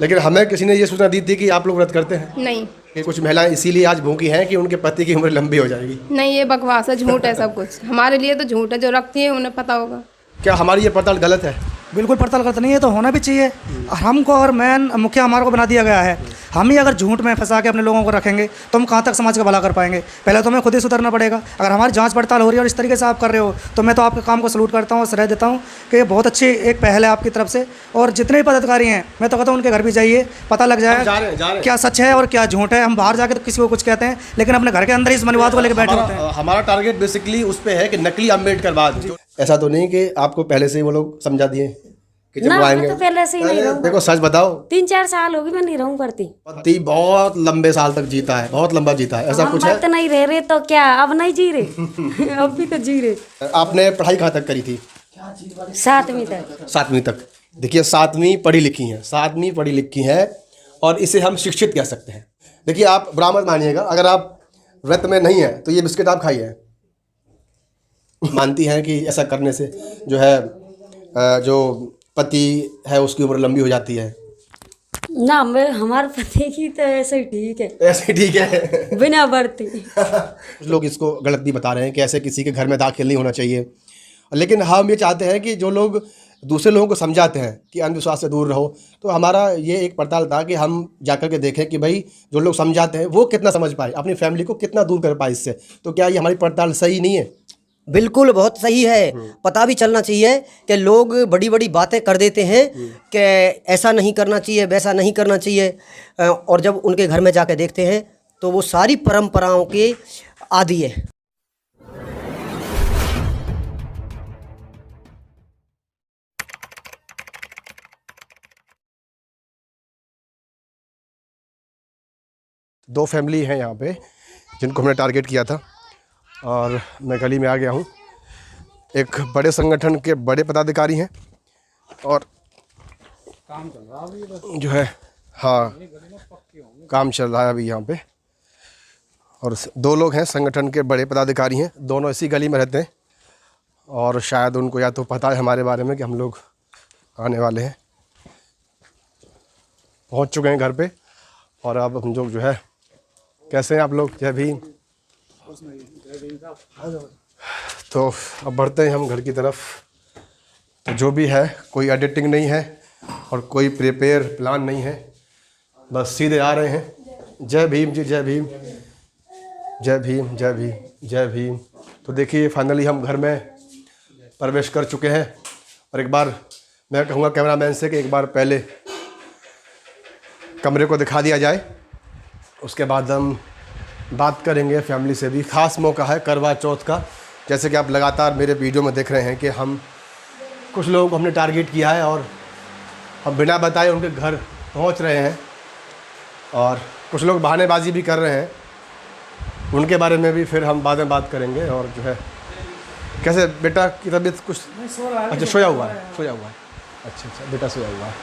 लेकिन हमें किसी ने ये सूचना दी थी कि आप लोग व्रत करते हैं। नहीं कि कुछ महिलाएं इसीलिए आज भूखी हैं कि उनके पति की उम्र लंबी हो जाएगी। नहीं, ये बकवास है, झूठ है सब कुछ। हमारे लिए तो झूठ है, जो रखती है उन्हें पता होगा। क्या हमारी ये पड़ताल गलत है? बिल्कुल पड़ताल करते नहीं है, तो होना भी चाहिए। हमको और मेन मुखिया हमारे को बना दिया गया है। हम ही अगर झूठ में फंसा के अपने लोगों को रखेंगे तो हम कहाँ तक समाज का भला कर पाएंगे? पहले तो हमें खुद ही सुधरना पड़ेगा। अगर हमारी जांच पड़ताल हो रही है और इस तरीके से आप कर रहे हो तो मैं तो आपके काम को सलूट करता हूँ और श्रेय देता हूँ कि ये बहुत अच्छी एक पहल है आपकी तरफ से। और जितने भी पदाधिकारी हैं मैं तो कहता हूँ उनके घर भी जाइए, पता लग जा रहे जाए हैं। क्या सच है और क्या झूठ है। हम बाहर जाकर तो किसी को कुछ कहते हैं, लेकिन अपने घर के अंदर ही इस मनवाद को लेकर बैठे होते हैं। हमारा टारगेट बेसिकली उस पे है कि नकली अम्बेडकरवाद। ऐसा तो नहीं कि आपको पहले से ही वो लोग समझा दिए कि जब ना, वो आएंगे? मैं तो पहले से ही नहीं रहूं। देखो सच बताओ, 3-4 साल होगी मैं नहीं रहूं करती। पति बहुत लंबे साल तक जीता है, बहुत लंबा जीता है, ऐसा कुछ है? हम तो नहीं रह रहे तो क्या, अब नहीं जी रहे अब भी तो जी रहे। आपने पढ़ाई कहाँ तक करी थी? 7वीं तक। 7वीं तक। देखिए 7वीं पढ़ी लिखी हैं, 7वीं पढ़ी लिखी हैं और इसे हम शिक्षित कह सकते हैं। देखिए आप बुरा मत मानिएगा, अगर आप व्रत में नहीं है तो ये बिस्किट आप खाइए। मानती हैं कि ऐसा करने से जो है जो पति है उसकी उम्र लंबी हो जाती है? ना, मैं हमारे पति की तो ऐसे ही ठीक है, ऐसे ठीक है बिना बढ़ती। कुछ लोग इसको गलत भी बता रहे हैं कि ऐसे किसी के घर में दाखिल नहीं होना चाहिए। लेकिन हम ये चाहते हैं कि जो लोग दूसरे लोगों को समझाते हैं कि अंधविश्वास से दूर रहो, तो हमारा ये एक पड़ताल था कि हम जाकर के देखें कि भाई जो लोग समझाते हैं वो कितना समझ पाए, अपनी फैमिली को कितना दूर कर पाए इससे। तो क्या ये हमारी पड़ताल सही नहीं है? बिल्कुल बहुत सही है। पता भी चलना चाहिए कि लोग बड़ी बड़ी बातें कर देते हैं कि ऐसा नहीं करना चाहिए, वैसा नहीं करना चाहिए, और जब उनके घर में जाके देखते हैं तो वो सारी परंपराओं के आदी है। दो फैमिली हैं यहाँ पे जिनको हमने टारगेट किया था और मैं गली में आ गया हूँ। एक बड़े संगठन के बड़े पदाधिकारी हैं और काम चल रहा है अभी जो है, हाँ काम चल रहा है अभी यहाँ पे। और दो लोग हैं संगठन के बड़े पदाधिकारी हैं, दोनों इसी गली में रहते हैं और शायद उनको या तो पता है हमारे बारे में कि हम लोग आने वाले हैं। पहुँच चुके हैं घर पे और अब हम जो है, कैसे हैं आप लोग? जय भीम। तो अब बढ़ते हैं हम घर की तरफ। तो जो भी है, कोई एडिटिंग नहीं है और कोई प्रिपेयर प्लान नहीं है, बस सीधे आ रहे हैं। जय भीम जी, जय भीम, जय भीम, जय भीम, जय भीम। तो देखिए फाइनली हम घर में प्रवेश कर चुके हैं और एक बार मैं कहूँगा कैमरामैन से कि एक बार पहले कमरे को दिखा दिया जाए, उसके बाद हम बात करेंगे फैमिली से भी। ख़ास मौका है करवा चौथ का, जैसे कि आप लगातार मेरे वीडियो में देख रहे हैं कि हम कुछ लोगों को हमने टारगेट किया है और हम बिना बताए उनके घर पहुंच रहे हैं और कुछ लोग बहानेबाजी भी कर रहे हैं, उनके बारे में भी फिर हम बाद में बात करेंगे। और जो है, कैसे बेटा की तबीयत कुछ? अच्छा सोया हुआ है, सोया हुआ है। अच्छा बेटा सोया हुआ है।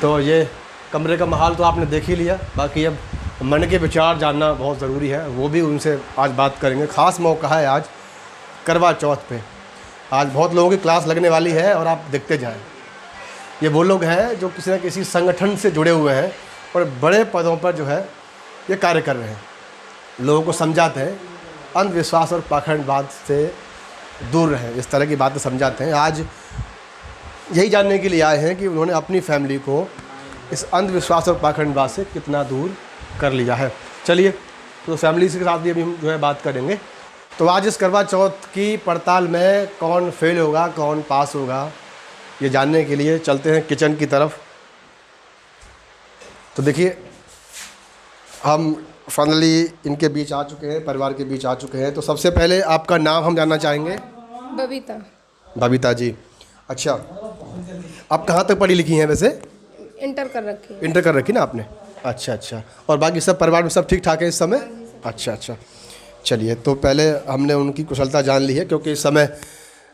तो ये कमरे का माहौल तो आपने देख ही लिया, बाकी अब मन के विचार जानना बहुत ज़रूरी है, वो भी उनसे आज बात करेंगे। ख़ास मौका है आज करवा चौथ पे, आज बहुत लोगों की क्लास लगने वाली है और आप देखते जाएं। ये वो लोग हैं जो किसी न किसी संगठन से जुड़े हुए हैं और बड़े पदों पर जो है ये कार्य कर रहे हैं, लोगों को समझाते हैं, अंधविश्वास और पाखंडवाद से दूर रहें, इस तरह की बातें समझाते हैं। आज यही जानने के लिए आए हैं कि उन्होंने अपनी फैमिली को इस अंधविश्वास और पाखंडवाद से कितना दूर कर लिया है। चलिए तो फैमिली के साथ भी अभी हम जो है बात करेंगे। तो आज इस करवा चौथ की पड़ताल में कौन फेल होगा, कौन पास होगा, ये जानने के लिए चलते हैं किचन की तरफ। तो देखिए हम फाइनली इनके बीच आ चुके हैं, परिवार के बीच आ चुके हैं। तो सबसे पहले आपका नाम हम जानना चाहेंगे। बबीता। बबीता जी, अच्छा आप कहाँ तक पढ़ी लिखी हैं वैसे? इंटर कर रखी है। इंटर कर रखी ना आपने? अच्छा अच्छा। और बाकी सब परिवार में सब ठीक ठाक है इस समय? अच्छा अच्छा। चलिए तो पहले हमने उनकी कुशलता जान ली है, क्योंकि इस समय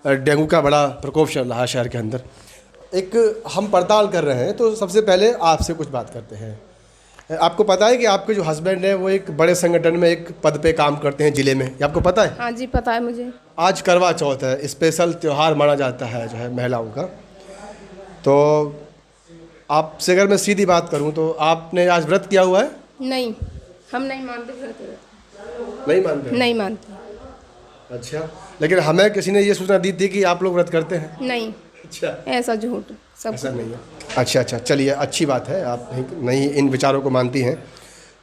डेंगू का बड़ा प्रकोप चल रहा है शहर के अंदर। एक हम पड़ताल कर रहे हैं, तो सबसे पहले आपसे कुछ बात करते हैं। आपको पता है कि आपके जो हस्बैंड हैं वो एक बड़े संगठन में एक पद पे काम करते हैं ज़िले में, ये आपको पता है? हाँ जी पता है मुझे। आज करवा चौथ है, स्पेशल त्यौहार माना जाता है जो है महिलाओं का। तो आपसे अगर मैं सीधी बात करूं तो आपने आज व्रत किया हुआ है? नहीं, हम नहीं मानते व्रत। नहीं मानते? नहीं मानते। अच्छा, लेकिन हमें किसी ने ये सूचना दी थी कि आप लोग व्रत करते हैं। नहीं, अच्छा, ऐसा झूठ सब ऐसा नहीं है। अच्छा, चलिए, अच्छी बात है, आप नहीं इन विचारों को मानती हैं।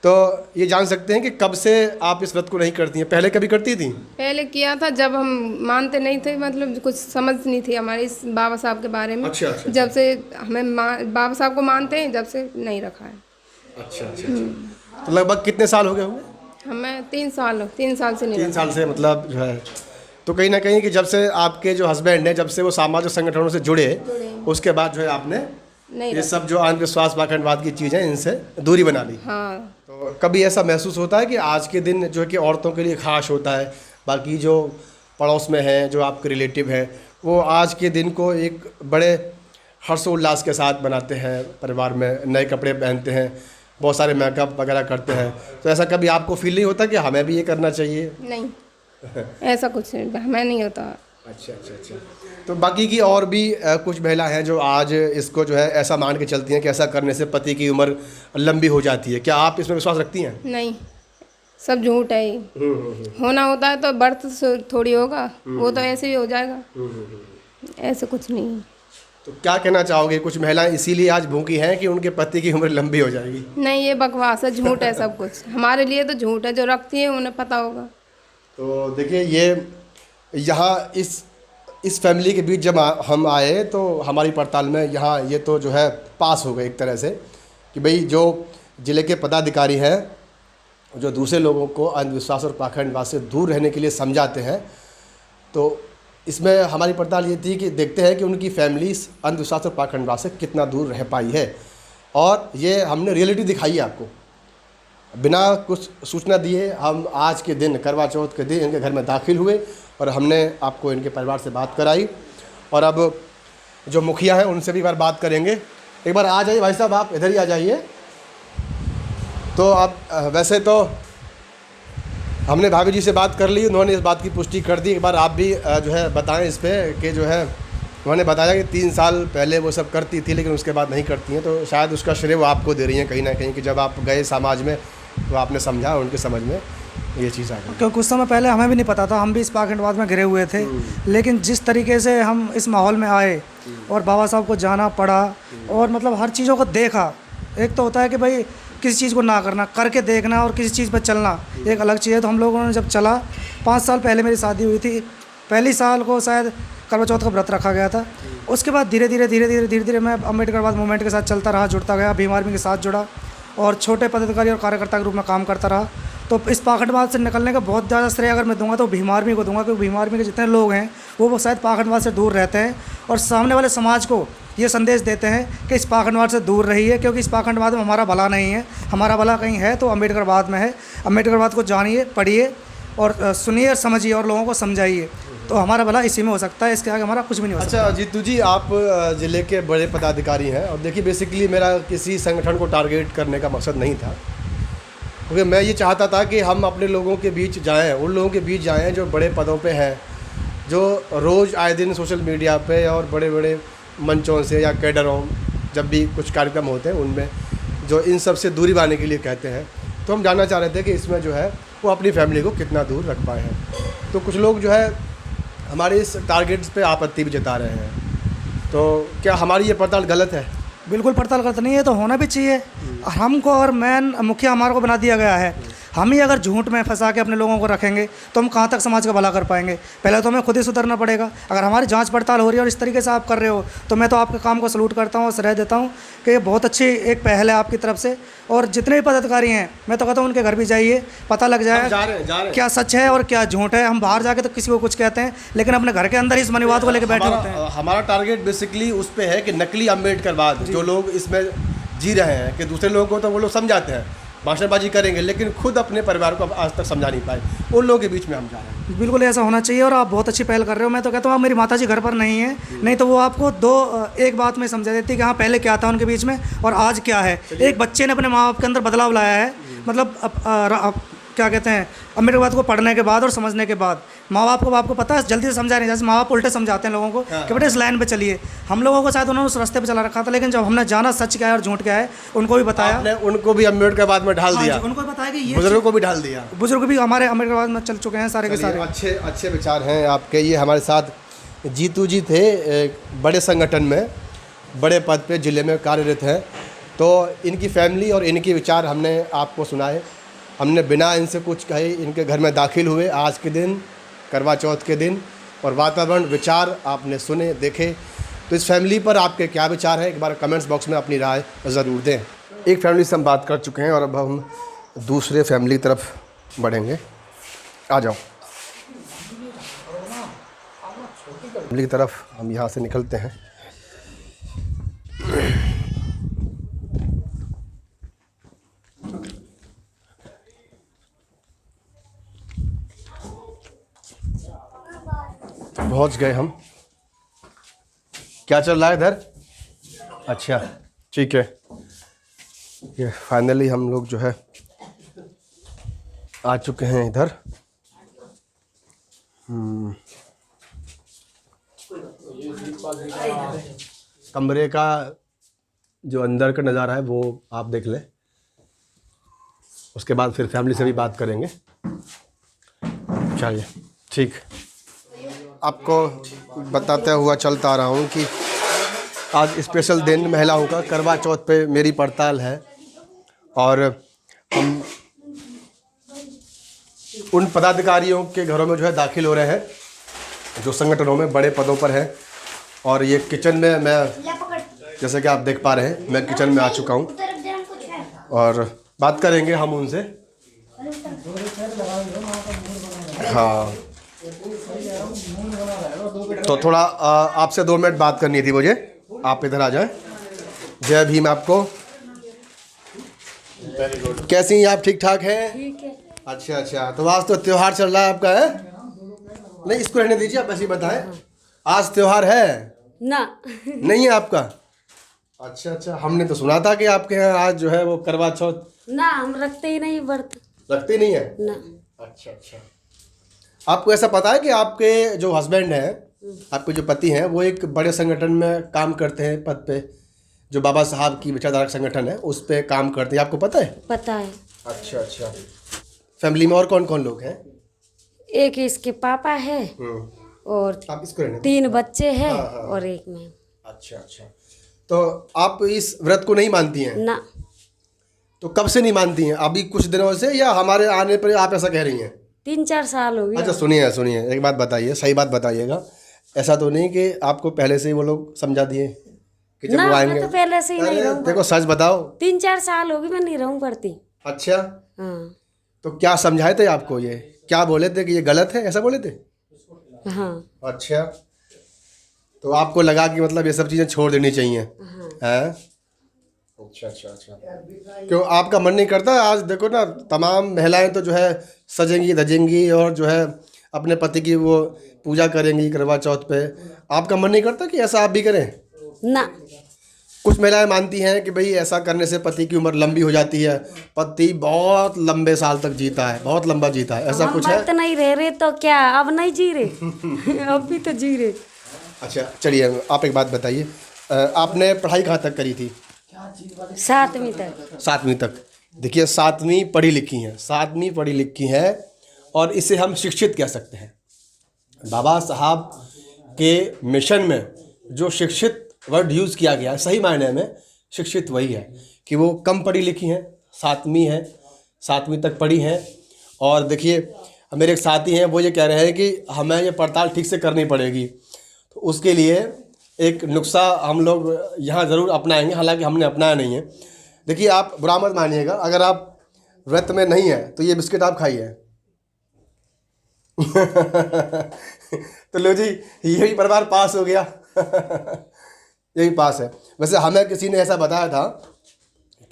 तो ये जान सकते हैं कि कब से आप इस व्रत को नहीं करती हैं? पहले कभी करती थी? पहले किया था जब हम मानते नहीं थे, मतलब कुछ समझ नहीं थी हमारे इस बाबा साहब के बारे में। अच्छा। जब से हमें बाबा साहब को मानते हैं, जब से नहीं रखा है। अच्छा। तो लगभग कितने साल हो गए होंगे? हमें 3 साल से नहीं 3 साल से, मतलब जो है, तो कहीं ना कहीं कि जब से आपके जो हस्बैंड हैं, जब से वो सामाजिक संगठनों से जुड़े, उसके बाद जो है आपने नहीं ये सब जो अंधविश्वास पाखंडवाद की चीज़ें, इनसे दूरी बना ली। हाँ। तो कभी ऐसा महसूस होता है कि आज के दिन जो है कि औरतों के लिए खास होता है, बाकी जो पड़ोस में हैं, जो आपके रिलेटिव हैं, वो आज के दिन को एक बड़े हर्षोल्लास के साथ बनाते हैं, परिवार में नए कपड़े पहनते हैं, बहुत सारे मेकअप वगैरह करते हैं, तो ऐसा कभी आपको फील नहीं होता कि हमें भी ये करना चाहिए? नहीं, ऐसा कुछ हमें नहीं होता। अच्छा। तो बाकी की और भी कुछ महिला हैं जो आज इसको जो है ऐसा मान के चलती हैं कि ऐसा करने से पति की उम्र लंबी हो जाती है। क्या आप इसमें विश्वास रखती हैं? नहीं, सब झूठ है ये। होना होता है तो व्रत थोड़ी होगा, वो तो ऐसे ही हो जाएगा। ऐसे कुछ नहीं है। तो क्या कहना चाहोगे? कुछ महिलाएं इसीलिए आज भूखी हैं कि उनके पति की उम्र लंबी हो जाएगी? नहीं, ये बकवास है, झूठ है सब कुछ। हमारे लिए तो झूठ है, जो रखती है उन्हें पता होगा। तो देखिए, ये यहाँ इस फैमिली के बीच जब हम आए तो हमारी पड़ताल में यहाँ ये तो जो है पास हो गए एक तरह से कि भाई जो ज़िले के पदाधिकारी हैं, जो दूसरे लोगों को अंधविश्वास और पाखंडवाद से दूर रहने के लिए समझाते हैं, तो इसमें हमारी पड़ताल ये थी कि देखते हैं कि उनकी फैमिली इस अंधविश्वास और पाखंडवाद से कितना दूर रह पाई है, और ये हमने रियलिटी दिखाई है आपको। बिना कुछ सूचना दिए हम आज के दिन, करवा चौथ के दिन, इनके घर में दाखिल हुए और हमने आपको इनके परिवार से बात कराई। और अब जो मुखिया हैं उनसे भी एक बार बात करेंगे। एक बार आ जाइए भाई साहब, आप इधर ही आ जाइए। तो अब वैसे तो हमने भाभी जी से बात कर ली, उन्होंने इस बात की पुष्टि कर दी। एक बार आप भी जो है बताएं इस पर कि जो है उन्होंने बताया कि 3 साल पहले वो सब करती थी लेकिन उसके बाद नहीं करती हैं, तो शायद उसका श्रेय वो आपको दे रही हैं कहीं ना कहीं, कि जब आप गए समाज में तो आपने समझा, उनके समझ में ये चीज़ आ गई। क्योंकि कुछ समय पहले हमें भी नहीं पता था, हम भी इस पाखंडवाद में घिरे हुए थे। लेकिन जिस तरीके से हम इस माहौल में आए और बाबा साहब को जाना पड़ा और मतलब हर चीज़ों को देखा, एक तो होता है कि भाई किसी चीज़ को ना करना, करके देखना, और किसी चीज़ पर चलना एक अलग चीज़ है। तो हम लोगों ने जब चला, 5 साल पहले मेरी शादी हुई थी, पहली साल को शायद करवा चौथ का व्रत रखा गया था। उसके बाद धीरे धीरे मैं अम्बेडकरवाद मूवमेंट के साथ चलता रहा, जुड़ता गया, भीम आर्मी के साथ जुड़ा और छोटे पदाधिकारी और कार्यकर्ता के रूप में काम करता रहा। तो इस पाखंडवाद से निकलने का बहुत ज़्यादा श्रेय अगर मैं दूंगा तो भीम आर्मी को दूंगा, क्योंकि भीम आर्मी के जितने लोग हैं वो शायद पाखंडवाद से दूर रहते हैं और सामने वाले समाज को ये संदेश देते हैं कि इस पाखंडवाद से दूर रहिए, क्योंकि इस पाखंडवाद में हमारा भला नहीं है। हमारा भला कहीं है तो अम्बेडकरवाद में है। अम्बेडकरवाद को जानिए, पढ़िए और सुनिए और समझिए और लोगों को समझाइए, तो हमारा भला इसी में हो सकता है, इसके आगे हमारा कुछ भी नहीं हो सकता। अच्छा जीतू जी, आप ज़िले के बड़े पदाधिकारी हैं और देखिए बेसिकली मेरा किसी संगठन को टारगेट करने का मकसद नहीं था, क्योंकि मैं ये चाहता था कि हम अपने लोगों के बीच जाएं, उन लोगों के बीच जाएं जो बड़े पदों पे हैं, जो रोज़ आए दिन सोशल मीडिया पे और बड़े बड़े मंचों से या कैडरों, जब भी कुछ कार्यक्रम होते हैं उनमें जो इन सब से दूरी बनाने के लिए कहते हैं, तो हम जानना चाह रहे थे कि इसमें जो है वो अपनी फैमिली को कितना दूर रख पाए हैं। तो कुछ लोग जो है हमारे इस टारगेट्स पे आपत्ति भी जता रहे हैं, तो क्या हमारी ये पड़ताल गलत है? बिल्कुल पड़ताल करते नहीं है, तो होना भी चाहिए। हमको और मेन मुखिया हमारे को बना दिया गया है। हम ही अगर झूठ में फंसा के अपने लोगों को रखेंगे तो हम कहाँ तक समाज का भला कर पाएंगे? पहले तो हमें खुद ही सुधरना पड़ेगा। अगर हमारी जांच पड़ताल हो रही है और इस तरीके से आप कर रहे हो तो मैं तो आपके काम को सलूट करता हूँ और श्रेय देता हूँ कि ये बहुत अच्छी एक पहल है आपकी तरफ से। और जितने भी पदाधिकारी हैं मैं तो कहता हूँ उनके घर भी जाइए, पता लग जाए जा रहे क्या सच है और क्या झूठ है। हम बाहर जाके तो किसी को कुछ कहते हैं, लेकिन अपने घर के अंदर इस मनीवाद को लेकर बैठे होते हैं। हमारा टारगेट बेसिकली उस पे है कि नकली अम्बेडकरवाद जो लोग इसमें जी रहे हैं, कि दूसरे लोगों को तो वो लोग समझाते हैं, भाषणबाजी करेंगे, लेकिन खुद अपने परिवार को आज तक समझा नहीं पाए, उन लोगों के बीच में हम जा रहे हैं। बिल्कुल ऐसा होना चाहिए और आप बहुत अच्छी पहल कर रहे हो। मैं तो कहता हूँ आप, मेरी माताजी घर पर नहीं है, नहीं तो वो आपको एक बात में समझा देती कि हाँ पहले क्या था उनके बीच में और आज क्या है। एक बच्चे ने अपने माँ बाप के अंदर बदलाव लाया है, मतलब क्या कहते हैं, अम्बेडकरवाद को पढ़ने के बाद और समझने के बाद। माँ बाप को आपको पता है जल्दी से समझा नहीं, जैसे माँ बाप उल्टे समझाते हैं लोगों को कि बेटा इस लाइन पे चलिए। हम लोगों को शायद उन्होंने उस रास्ते पे चला रखा था, लेकिन जब हमने जाना सच क्या है और झूठ क्या है उनको भी बताया। आपने उनको भी अम्बेडकर बाद में ढाल दिया, उनको बताया कि ये बुजुर्गों को भी ढाल दिया। बुजुर्ग भी हमारे अम्बेडकर में चल चुके हैं सारे के सारे। अच्छे अच्छे विचार हैं आपके। ये हमारे साथ जीतू जी थे, एक बड़े संगठन में बड़े पद पे ज़िले में कार्यरत हैं। तो इनकी फैमिली और इनके विचार हमने आपको सुनाए। हमने बिना इनसे कुछ कहे इनके घर में दाखिल हुए आज के दिन, करवा चौथ के दिन, और वातावरण विचार आपने सुने देखे। तो इस फैमिली पर आपके क्या विचार हैं, एक बार कमेंट्स बॉक्स में अपनी राय ज़रूर दें। एक फैमिली से हम बात कर चुके हैं और अब हम दूसरे फैमिली की तरफ बढ़ेंगे। आ जाओ फैमिली की तरफ हम यहाँ से निकलते हैं। पहुँच गए हम। क्या चल रहा है इधर? अच्छा ठीक है, ये फाइनली हम लोग जो है आ चुके हैं इधर। कमरे का जो अंदर का नज़ारा है वो आप देख लें, उसके बाद फिर फैमिली से भी बात करेंगे। चलिए ठीक। आपको बताते हुआ चलता आ रहा हूँ कि आज स्पेशल दिन महिलाओं का, करवा चौथ पे मेरी पड़ताल है और हम उन पदाधिकारियों के घरों में जो है दाखिल हो रहे हैं जो संगठनों में बड़े पदों पर हैं। और ये किचन में मैं, जैसे कि आप देख पा रहे हैं, मैं किचन में आ चुका हूँ और बात करेंगे हम उनसे। हाँ, तो थोड़ा आपसे 2 मिनट बात करनी थी मुझे। आप इधर आ जाएं। जय भीम आपको। कैसी हैं आप? ठीक ठाक हैं? ठीक है। अच्छा अच्छा, तो आज तो त्योहार चल रहा है आपका, है? नहीं, इसको रहने दीजिए, आप ऐसे ही बताएं। आज त्योहार है? ना नहीं है आपका? अच्छा अच्छा, हमने तो सुना था कि आपके यहाँ आज जो है वो करवा चौथ। ना, हम रखते ही नहीं व्रत। रखते नहीं है ना। अच्छा अच्छा। आपको ऐसा पता है कि आपके जो हस्बैंड हैं, आपके जो पति हैं, वो एक बड़े संगठन में काम करते हैं पद पे, जो बाबा साहब की विचारधारक संगठन है उस पे काम करते हैं, आपको पता है? पता है। अच्छा अच्छा। फैमिली में और कौन कौन लोग हैं? एक इसके पापा है और आप इसको रहने दो। 3 बच्चे हैं। हाँ, हाँ। और एक मैं। अच्छा अच्छा, तो आप इस व्रत को नहीं मानती हैं? ना। तो कब से नहीं मानती हैं? अभी कुछ दिनों से या हमारे आने पर आप ऐसा कह रही हैं? 3-4 साल हो गए। अच्छा सुनिए सुनिए, एक बात बताइए, सही बात बताइएगा। ऐसा तो नहीं कि आपको पहले से ही वो लोग समझा दिए कि जब ना, वो मैं आएंगे? तो पहले से ही नहीं अरे, रहूं। देखो सच बताओ। 3-4 साल हो गए मैं नहीं रहूं पड़ती। अच्छा, हाँ तो क्या समझाए थे आपको? ये क्या बोले थे कि ये गलत है, ऐसा बोले थे? हाँ। अच्छा, तो आपको लगा कि मतलब ये सब चीज़ें छोड़ देनी चाहिए, हैं? अच्छा अच्छा अच्छा। क्यों आपका मन नहीं करता? आज देखो ना, तमाम महिलाएं तो जो है सजेंगी धजेंगी और जो है अपने पति की वो पूजा करेंगी करवा चौथ पे। आपका मन नहीं करता कि ऐसा आप भी करें? ना। कुछ महिलाएं मानती हैं कि भाई ऐसा करने से पति की उम्र लंबी हो जाती है, पति बहुत लंबे साल तक जीता है, बहुत लंबा जीता है, ऐसा कुछ है? हम नहीं रह रहे तो क्या, अब नहीं जी रहे अब भी तो जी रहे। अच्छा चलिए, आप एक बात बताइए, आपने पढ़ाई कहाँ तक करी थी? 7वीं तक। 7वीं तक। देखिए 7वीं पढ़ी लिखी हैं, 7वीं पढ़ी लिखी हैं और इसे हम शिक्षित कह सकते हैं। बाबा साहब के मिशन में जो शिक्षित वर्ड यूज़ किया गया है, सही मायने में शिक्षित वही है कि वो कम पढ़ी लिखी हैं, 7वीं हैं, 7वीं तक पढ़ी हैं। और देखिए मेरे एक साथी हैं, वो ये कह रहे हैं कि हमें ये पड़ताल ठीक से करनी पड़ेगी, तो उसके लिए एक नुस्खा हम लोग यहाँ ज़रूर अपनाएंगे, हालांकि हमने अपनाया नहीं है। देखिए आप बुरा मत मानिएगा, अगर आप व्रत में नहीं है तो ये बिस्किट आप खाइए तो लो जी, यही परिवार पास हो गया यही पास है। वैसे हमें किसी ने ऐसा बताया था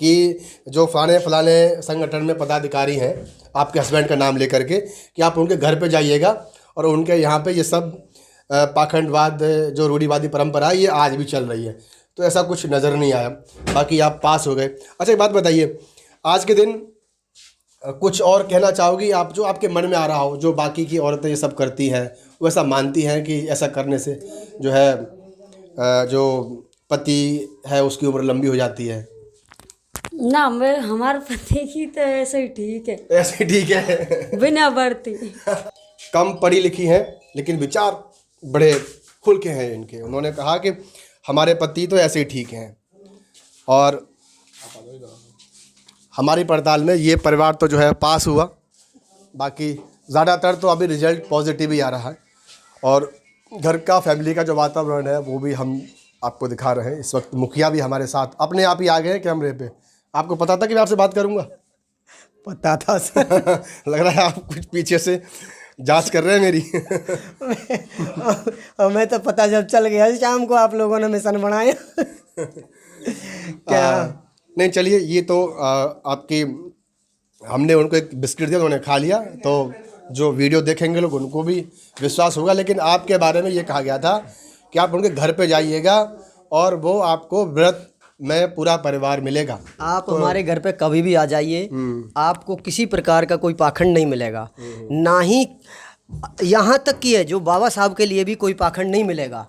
कि जो फलाने संगठन में पदाधिकारी हैं, आपके हस्बैंड का नाम लेकर के, कि आप उनके घर पे जाइएगा और उनके यहाँ पे ये सब पाखंडवाद, जो रूढ़िवादी परंपरा है, ये आज भी चल रही है। तो ऐसा कुछ नज़र नहीं आया, बाकी आप पास हो गए। अच्छा एक बात बताइए, आज के दिन कुछ और कहना चाहोगी आप, जो आपके मन में आ रहा हो, जो बाकी की औरतें ये सब करती हैं, वो ऐसा मानती हैं कि ऐसा करने से जो है जो पति है उसकी उम्र लंबी हो जाती है? ना मैं हमारे पति की तो ऐसे ही ठीक है, ऐसे ठीक है। बिना बढ़ती। कम पढ़ी लिखी हैं लेकिन विचार बड़े खुल के हैं इनके। उन्होंने कहा कि हमारे पति तो ऐसे ही ठीक हैं, और हमारी पड़ताल में ये परिवार तो जो है पास हुआ, बाकी ज़्यादातर तो अभी रिजल्ट पॉजिटिव ही आ रहा है। और घर का, फैमिली का जो वातावरण है वो भी हम आपको दिखा रहे हैं। इस वक्त मुखिया भी हमारे साथ अपने आप ही आ गए हैं कैमरे पे। आपको पता था कि मैं आपसे बात करूंगा? पता था सर। लग रहा है आप कुछ पीछे से जांच कर रहे हैं मेरी। मैं तो पता जब चल गया शाम को आप लोगों ने मिशन बनाया। क्या नहीं, चलिए, ये तो आपकी, हमने उनको एक बिस्किट दिया, उन्होंने खा लिया, तो जो वीडियो देखेंगे लोग उनको भी विश्वास होगा। लेकिन आपके बारे में ये कहा गया था कि आप उनके घर पे जाइएगा और वो आपको व्रत में पूरा परिवार मिलेगा। आप हमारे घर पे कभी भी आ जाइए, आपको किसी प्रकार का कोई पाखंड नहीं मिलेगा, ना ही यहाँ तक कि है जो बाबा साहब के लिए भी कोई पाखंड नहीं मिलेगा।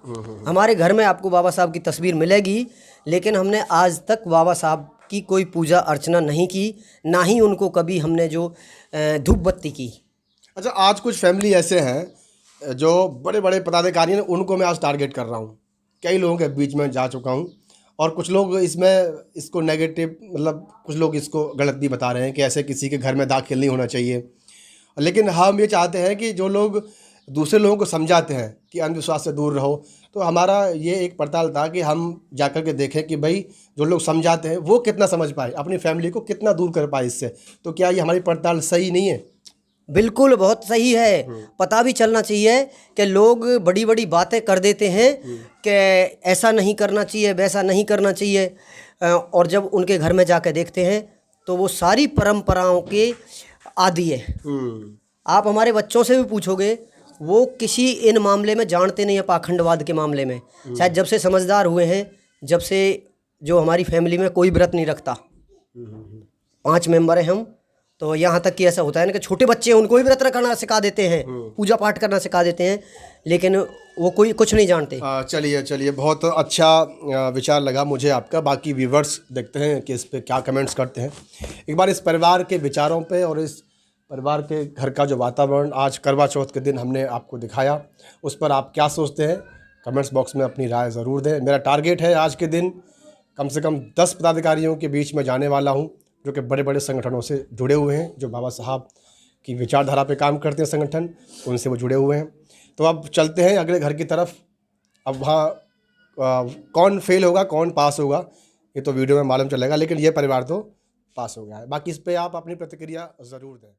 हमारे घर में आपको बाबा साहब की तस्वीर मिलेगी, लेकिन हमने आज तक बाबा साहब की कोई पूजा अर्चना नहीं की, ना ही उनको कभी हमने जो धूप बत्ती की। अच्छा, आज कुछ फैमिली ऐसे हैं जो बड़े बड़े पदाधिकारी हैं, उनको मैं आज टारगेट कर रहा हूँ। कई लोगों के बीच में जा चुका हूँ, और कुछ लोग इसको नेगेटिव, मतलब कुछ लोग इसको गलत भी बता रहे हैं कि ऐसे किसी के घर में दाखिल नहीं होना चाहिए। लेकिन हम ये चाहते हैं कि जो लोग दूसरे लोगों को समझाते हैं कि अंधविश्वास से दूर रहो, तो हमारा ये एक पड़ताल था कि हम जाकर के देखें कि भाई जो लोग समझाते हैं वो कितना समझ पाए, अपनी फैमिली को कितना दूर कर पाए इससे। तो क्या ये हमारी पड़ताल सही नहीं है? बिल्कुल बहुत सही है। पता भी चलना चाहिए कि लोग बड़ी बड़ी बातें कर देते हैं कि ऐसा नहीं करना चाहिए, वैसा नहीं करना चाहिए, और जब उनके घर में जाकर देखते हैं तो वो सारी परंपराओं के आदी है। आप हमारे बच्चों से भी पूछोगे, वो किसी इन मामले में जानते नहीं है, पाखंडवाद के मामले में। शायद जब से समझदार हुए हैं, जब से जो हमारी फैमिली में कोई व्रत नहीं रखता, 5 मेंबर हैं हम, तो यहाँ तक कि ऐसा होता है ना कि छोटे बच्चे हैं उनको भी व्रत रखना सिखा देते हैं, पूजा पाठ करना सिखा देते हैं, लेकिन वो कोई कुछ नहीं जानते। चलिए, बहुत अच्छा विचार लगा मुझे आपका। बाकी व्यूवर्स देखते हैं कि इस पे क्या कमेंट्स करते हैं। एक बार इस परिवार के विचारों पे और इस परिवार के घर का जो वातावरण आज करवा चौथ के दिन हमने आपको दिखाया, उस पर आप क्या सोचते हैं कमेंट्स बॉक्स में अपनी राय ज़रूर दें। मेरा टारगेट है आज के दिन कम से कम 10 पदाधिकारियों के बीच में जाने वाला हूं, जो कि बड़े बड़े संगठनों से जुड़े हुए हैं, जो बाबा साहब की विचारधारा पे काम करते हैं संगठन, उनसे वो जुड़े हुए हैं। तो अब चलते हैं अगले घर की तरफ। अब वहाँ कौन फेल होगा कौन पास होगा ये तो वीडियो में मालूम चलेगा, लेकिन ये परिवार तो पास हो गया है। बाकी इस पर आप अपनी प्रतिक्रिया ज़रूर दें।